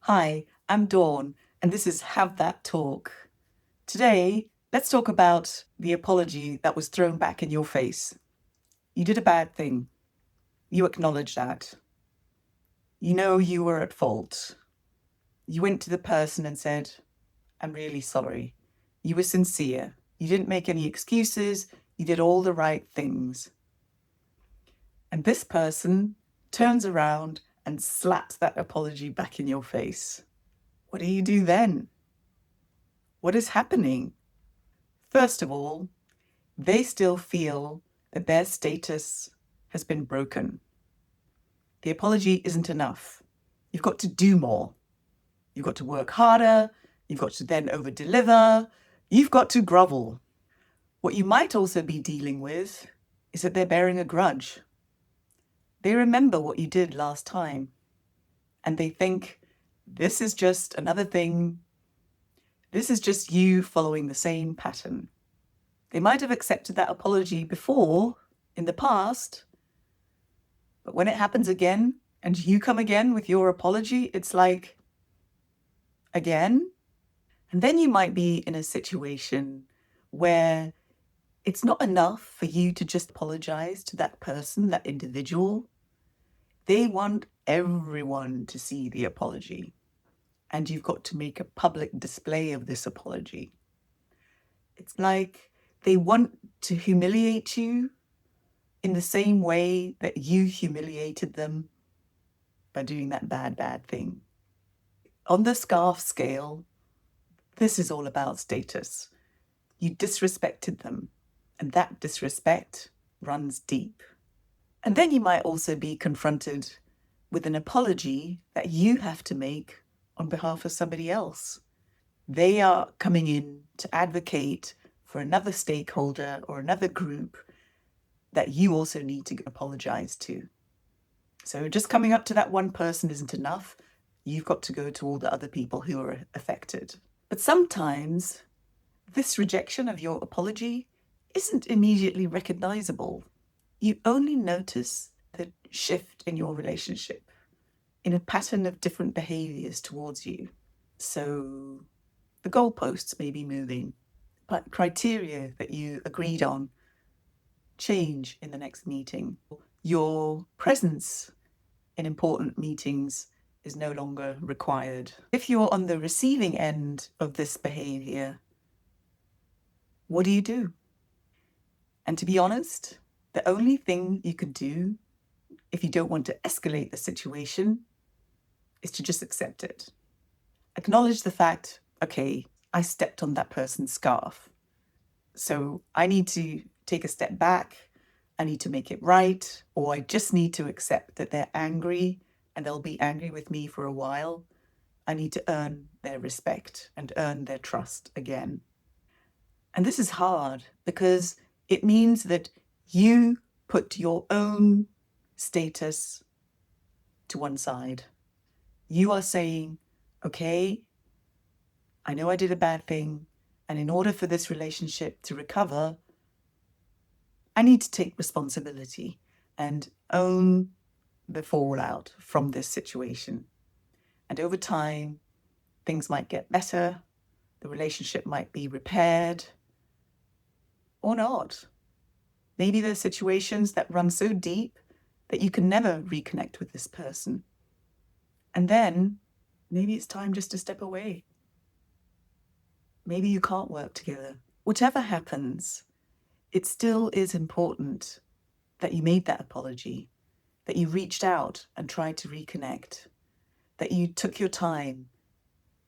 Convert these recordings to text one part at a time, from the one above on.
Hi, I'm Dawn, and this is Have That Talk. Today, let's talk about the apology that was thrown back in your face. You did a bad thing. You acknowledge that. You know you were at fault. You went to the person and said, I'm really sorry. You were sincere. You didn't make any excuses. You did all the right things. And this person turns around and slaps that apology back in your face. What do you do then? What is happening? First of all, they still feel that their status has been broken. The apology isn't enough. You've got to do more. You've got to work harder. You've got to then over-deliver. You've got to grovel. What you might also be dealing with is that they're bearing a grudge. They remember what you did last time, and they think, this is just another thing. This is just you following the same pattern. They might have accepted that apology before, in the past, but when it happens again, and you come again with your apology, it's like, again? And then you might be in a situation where it's not enough for you to just apologize to that person, that individual. They want everyone to see the apology. And you've got to make a public display of this apology. It's like they want to humiliate you in the same way that you humiliated them by doing that bad thing. On the scarf scale, this is all about status. You disrespected them, and that disrespect runs deep. And then you might also be confronted with an apology that you have to make on behalf of somebody else. They are coming in to advocate for another stakeholder or another group that you also need to apologize to. So just coming up to that one person isn't enough. You've got to go to all the other people who are affected. But sometimes this rejection of your apology isn't immediately recognizable. You only notice the shift in your relationship, in a pattern of different behaviors towards you. So the goalposts may be moving, but criteria that you agreed on change in the next meeting. Your presence in important meetings is no longer required. If you're on the receiving end of this behavior, what do? And to be honest, the only thing you can do if you don't want to escalate the situation is to just accept it. Acknowledge the fact, okay, I stepped on that person's scarf. So I need to take a step back. I need to make it right, or I just need to accept that they're angry and they'll be angry with me for a while. I need to earn their respect and earn their trust again. And this is hard because it means that you put your own status to one side. You are saying, okay, I know I did a bad thing, and in order for this relationship to recover, I need to take responsibility and own the fallout from this situation. And over time, things might get better, the relationship might be repaired, or not. Maybe there's situations that run so deep that you can never reconnect with this person. And then maybe it's time just to step away. Maybe you can't work together. Whichever happens, it still is important that you made that apology, that you reached out and tried to reconnect, that you took your time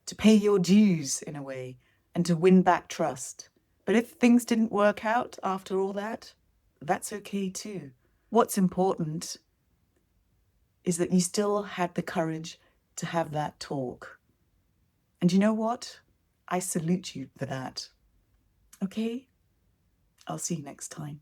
to pay your dues in a way and to win back trust. But if things didn't work out after all that, that's okay too. What's important is that you still had the courage to have that talk. And you know what? I salute you for that. Okay? I'll see you next time.